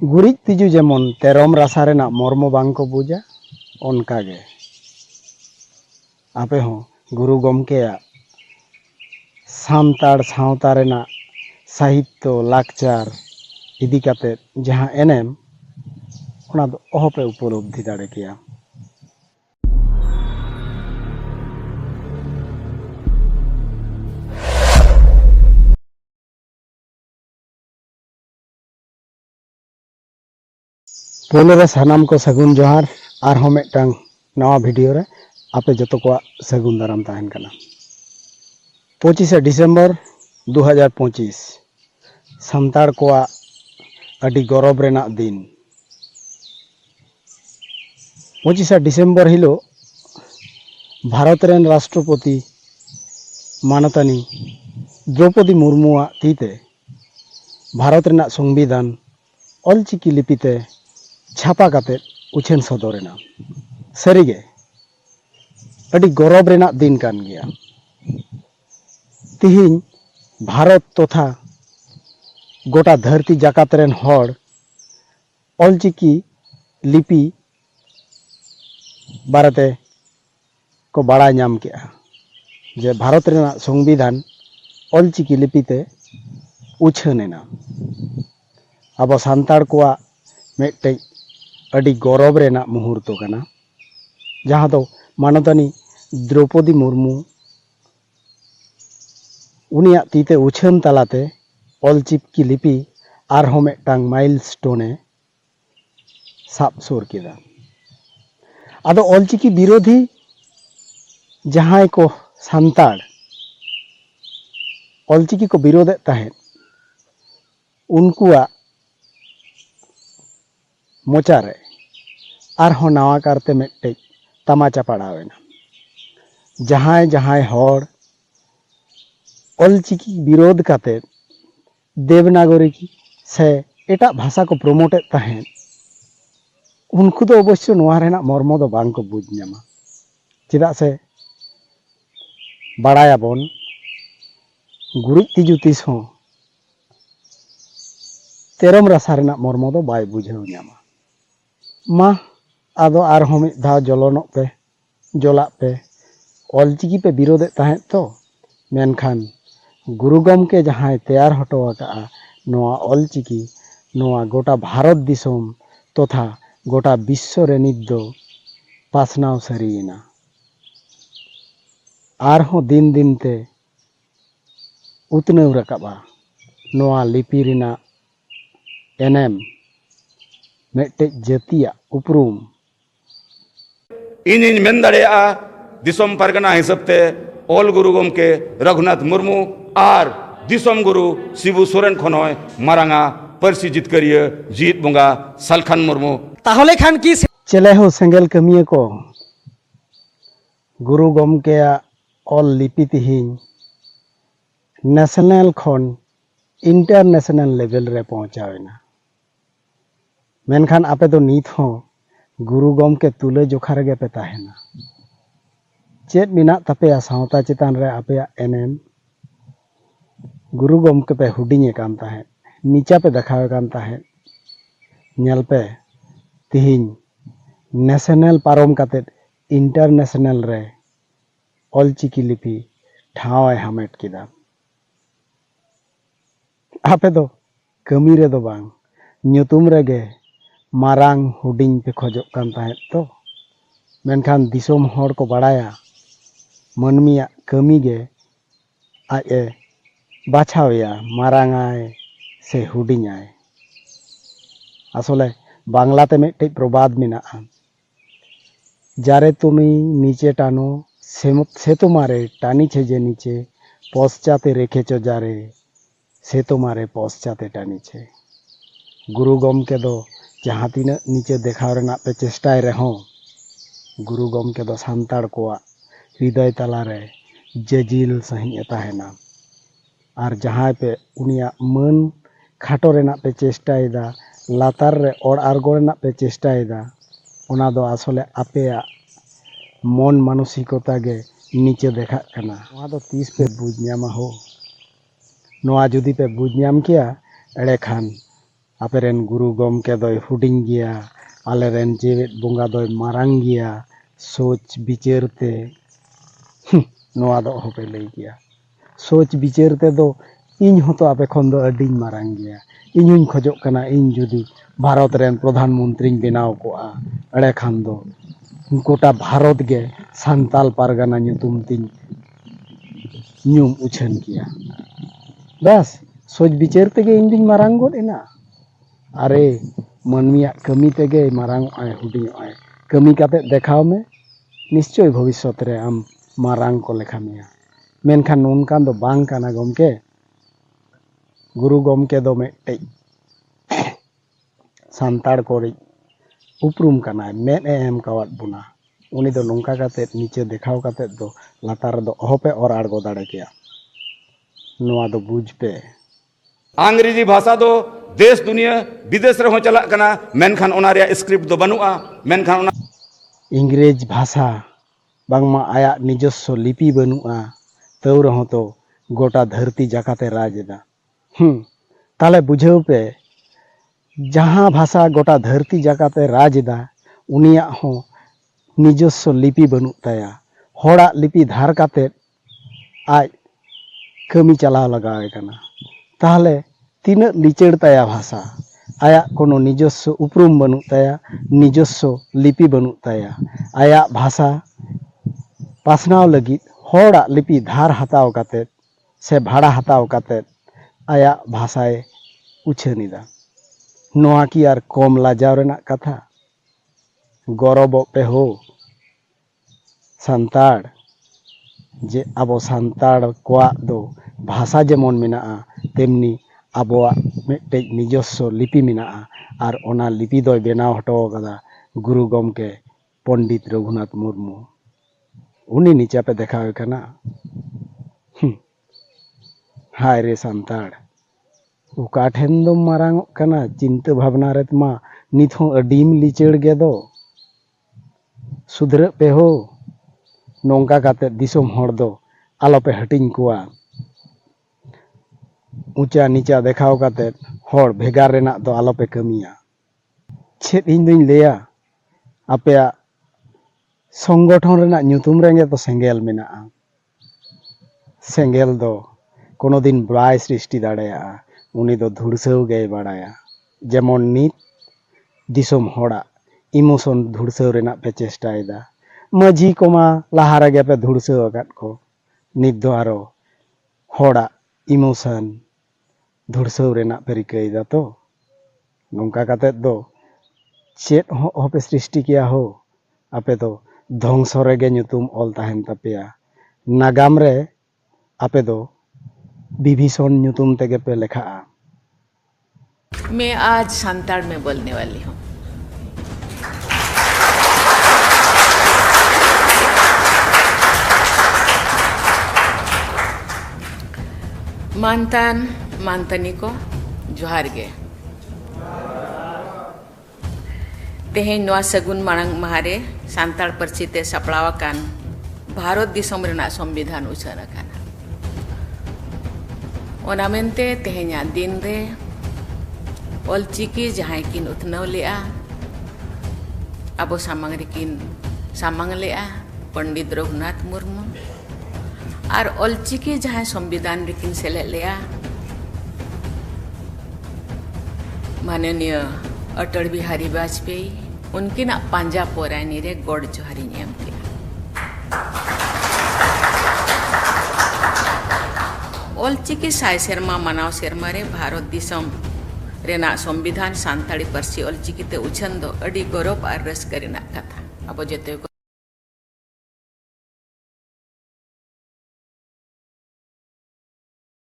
गुरिज तिजु जेमन तेरम रासा रेना मर्म बांको बुझा ओनकागे आपे हो गुरु गमकेया सानताड़ सावता रेना साहित्य लाकचार इदी काते जहां एनेम ओना दो अहोपे उपलब्धि दाड़े केया। पहले रे सानाम को सगुन जोहार और हो मिदटांग नवा वीडियो रे आपे जतो को सगुन दाराम ताहेन कना। 25 डिसेम्बर 2025 सानताड़ को अडी गौरव रेना दिन। 25 डिसेम्बर हिलो भारत रेन राष्ट्रपति मानतानी द्रौपदी मुर्मू तीते भारत रेना संविधान ऑलचिकी लिपिते छापा काते उछेन सदरेना। सरीगे अडी गौरव रेना दिन कान गया। तिहिन भारत तथा गोटा धरती जाकात रेन हर ऑलचिकी लिपि बारते को बाड़ाय नाम के जे भारत रेना संविधान ऑलचिकी लिपिते उछानेना। अब सानताड़ को मेटे अडी गौरव रेना मुहूर्त कना जहाँ तो मानतानी द्रौपदी मुर्मू उनिया तीते उछान तालाते ऑलचिकी लिपि आरहों मेटांग माइलस्टोने साब सुर केदा। आदो ऑलचिकी विरोधी जहां को सानताड़ ऑलचिकी को विरोधे ताहें उनकुआ मोचारे आरहों नवा कारते मेटे तमाचा पड़ावेना। जहां जहां हर ऑलचिकी विरोध काते देवनागरी से एटा भाषा को प्रमोटे ताहें उनको तो अवश्य नोआ रेना मर्म दो बांग को बुझ न्यामा। चेदा से बाड़ायाबन गुरिज तिजु तीस हों तेरम रासा रेना मर्म दो बाय बुझाव न्यामा। मा आदो आरहों मिद धाव जलनोक पे जला पे ऑलचिकी पे विरोधे ताहें तो मेनखान गुरु गमके जहां तैयार हटो आका नोआ ऑलचिकी नोआ गोटा भारत दिसोम तथा गोटा विश्व रे नित दो पासनाव सरीना। आरहों दिन दिन ते उतनेव रकाबा नोआ लिपि रेना एनेम मेटे जातिया उपरूम इन मेन दाड़ेया दिसोम पारगना हिसाबते ऑल गुरु गमके रघुनाथ मुर्मू और दिसोम गुरु शिबू सोरेन खनय मारांगा परसी जितकरिया जीत बंगा सालखान मुर्मू ताहले खान की चले हो सेंगेल कमिए को गुरु गमके ऑल लिपि तिहिन नेशनल खन इंटरनेशनल लेवल रे पहुंचावेना। मेनखान आपे तो नीत हो गुरु गमके तुले जोखा रेगे पे ताहेना। चेत मिना तपेया सावता चेतान रे आपेया एनेम गुरु गमके पे हुडिंगे कान ताहें नीचा पे देखावे कान ताहें नेल पे तिहिन नेशनल पारम काते इंटरनेशनल रे ऑलचिकी लिपि ठावे हामेट किदा। आपे दो कमी रे दो बांग ᱧᱩᱛᱩᱢ रेगे मारांग हुडिंग पे खोजोग कान ताहें तो मेनखान दिसोम हर को बाड़ाया मनमिया कमी गे आए बाछावया मारांगाय से हुडिंगाय। आसले बांग्लाते मेटे प्रबाद मेना जारे तुमी नीचे टानो से तुम्हारे टानी छे जे नीचे पश्चाते रेखेचो जारे से तुम्हारे पश्चाते टानी छे। गुरु गमके दो जहाँ तीना नीचे देखा रेना पे चेष्टाय रहो गुरु गमके दो सानताड़ को हृदय तलारे जजिल सही ताहेना और जहाँ पे उनिया मन खाटो रेना पे चेष्टायदा लातार रे और आरगो रेना पे चेष्टायदा ओना दो आसले आपेया मन मानसिकता गे नीचे देखा कना। नोआ दो 30 पे बुझ न्यामा हो नोआ जुदी पे बुझ न्याम किया एड़े खान ᱟᱯᱮᱨᱮᱱ ᱜᱩᱨᱩ ᱜᱚᱢᱠᱮ ᱫᱚᱭ ᱦᱩᱰᱤᱧ ᱜᱮᱭᱟ, ᱟᱞᱮᱨᱮᱱ ᱡᱮᱣᱮᱫ ᱵᱚᱸᱜᱟ ᱫᱚᱭ ᱢᱟᱨᱟᱝ ᱜᱮᱭᱟ, ᱥᱳᱪ ᱵᱤᱪᱟᱹᱨ ᱛᱮ ᱱᱚᱣᱟ ᱫᱚ ᱚᱦᱚᱯᱮ ᱞᱟᱹᱭ ᱜᱮᱭᱟ। ᱥᱳᱪ ᱵᱤᱪᱟᱹᱨ ᱛᱮᱫᱚ ᱤᱧ ᱦᱚᱸᱛᱚ ᱟᱯᱮ ᱠᱷᱚᱱ ᱫᱚ ᱟᱹᱰᱤᱧ ᱢᱟᱨᱟᱝ ᱜᱮᱭᱟ। ᱤᱧ ᱦᱚᱧ ᱠᱷᱚᱡᱚᱜ ᱠᱟᱱᱟ ᱤᱧ ᱡᱩᱫᱤ ᱵᱷᱟᱨᱚᱛ ᱨᱮᱱ ᱯᱨᱚᱫᱷᱟᱱ ᱢᱚᱱᱛᱨᱤᱧ ᱵᱮᱱᱟᱣ ᱠᱚᱜᱼᱟ, ᱮᱲᱮ ᱠᱷᱟᱱ ᱫᱚ ᱜᱚᱴᱟ ᱵᱷᱟᱨᱚᱛ ᱜᱮ ᱥᱟᱱᱛᱟᱞ ᱯᱟᱨᱜᱟᱱᱟ ᱧᱩᱛᱩᱢ ᱛᱤᱧ ᱧᱩᱢ ᱩᱪᱷᱟᱹᱱ ᱠᱮᱭᱟ। ᱵᱟᱥ ᱥᱳᱪ ᱵᱤᱪᱟᱹᱨ ᱛᱮᱜᱮ ᱤᱧ ᱫᱩᱧ ᱢᱟᱨᱟᱝ ᱜᱚᱫ ᱮᱱᱟ। আরে মানমিয়াক কামি থেকে মারাং হুডিংᱚᱜᱼᱟᱭ কামি কাতেᱫ দেখাও মে নিশ্চয় ভবিষ্যৎ রে আম মারাং কো লেখা মেয়া মেনখান ননকান ᱫᱚ ᱵᱟᱝ ᱠᱟᱱᱟ ᱜᱚᱢᱠᱮ ᱜᱩᱨᱩ ᱜᱚᱢᱠᱮ ᱫᱚ ᱢᱤᱫᱴᱮᱡ ᱥᱟᱱᱛᱟᱲ ᱠᱚᱨᱤᱡ ᱩᱯᱨᱩᱢ ᱠᱟᱱᱟᱭ ᱢᱮᱫ ᱮ ᱮᱢ ᱠᱟᱣᱟᱫ ᱵᱚᱱᱟ ᱩᱱᱤ ᱫᱚ ᱱᱚᱝᱠᱟ ᱠᱟᱛᱮᱫ ᱱᱤᱪᱮ ᱫᱮᱠᱷᱟᱣ ᱠᱟᱛᱮᱫ ᱫᱚ ᱞᱟᱛᱟᱨ ᱨᱮᱫᱚ ᱚᱦᱚᱯᱮ ᱚᱨ ᱟᱬᱜᱚ ᱫᱟᱲᱮ ᱠᱮᱭᱟ ᱱᱚᱣᱟ ᱫᱚ ᱵᱩᱡᱽ ᱯᱮ अंग्रेजी भाषा दो देश दुनिया विदेश रहो चलक कना मेनखान ओना रिया स्क्रिप्ट दो बनुआ मेनखान ओना इंग्रेज भाषा बांगमा आयाग निजस्व लिपि बनुआ तौ रहो तो गोटा धरती जाकाते राज एदा ताले बुझाव पे जहाँ भाषा गोटा धरती जाकाते राज एदा उनिया हो निजस्व लिपि बनुक ताया होड़ा लिपि धार काते आज कमी चलाव लगावे कना ताहले तीना लिचड़ ताया भाषा आया कोनो निजस्व उपरूम बनुक ताया निजस्व लिपि बनुक ताया आया भाषा पासनाव लगी होड़ा लिपि धार हताव काते से भाड़ा हताव काते आया भाषाए उछानिदा नोआ की आर कम लाजाव रेना कथा गौरव पे हो संताड़ जे आबो संताड़ कोआ दो भाषा जेमन मेनाआ तेमनी आबोआ मिदटेज निजस्व लिपि मेनाआ आर ओना लिपि दोय बेनाव हटो कदा गुरु गमके पंडित रघुनाथ मुर्मू उनी नीचा पे देखावे कना हाय रे संताड़ उका ठेन दो मारांग कना चिंता भावना रे मा नित हो अडीम लिचड़ गे दो सुधर पे हो नोंका काते दिसोम हर दो आलो पे हटिंग कुआ ऊंचा नीचा देखाव काते हर भेगार रेना दो आलो पे कमिया छेद इन दुñ लेया आपया संगठन रेना ᱧᱩᱛᱩᱢ रेंगे तो सेंगेल मेनाआ सेंगेल दो कोनो दिन बाय सृष्टि दाड़ेया उनी दो धुड़साव गे बाड़ाया जेमन नित दिसोम होड़ा इमोशन धुड़साव रेना पे चेष्टायदा माझी कोमा लाहा रेगे पे धुड़साव आकाद को नित दो आरो होड़ा इमोशन धुड़साव रेना पे रिकायदा तो नोंका कातेद दो चेत हो पे सृष्टि किया हो आपे तो ध्वंस रेगे ᱧᱩᱛᱩᱢ ऑल ताहेन तपेया नागाम रे आपे दो विभीषण ᱧᱩᱛᱩᱢ तेगे पे लेखाआ मैं आज संताड़ में बोलने वाली हूँ mantan mantani ko जोहार गे तेहें नोआ सगुन मांग महारे सांताड़ परची ते सपड़ावाकान भारत दिसोम रेना संविधान उछान अकाना ओना मेनते तेहेंया दिन रे ऑलचिकी जहां किन उतनाव लेआ अबो सामांग रेकिन सामांग लेआ पंडित रघुनाथ मुर्मू और ऑलचिकी जहां संविधान रेकिन सेले लेआ माननीय अटल बिहारी वाजपेयी उनकी ना पांजा पोरानी रे गोड़ जोहारी नियम किया ऑलचिकी साय सेरमा मनाव सेरमा रे भारत दिसम रेना संविधान सानताड़ी परसी ऑलचिकी ते उछन दो अडी गौरव और रस करेना कथा अब जेते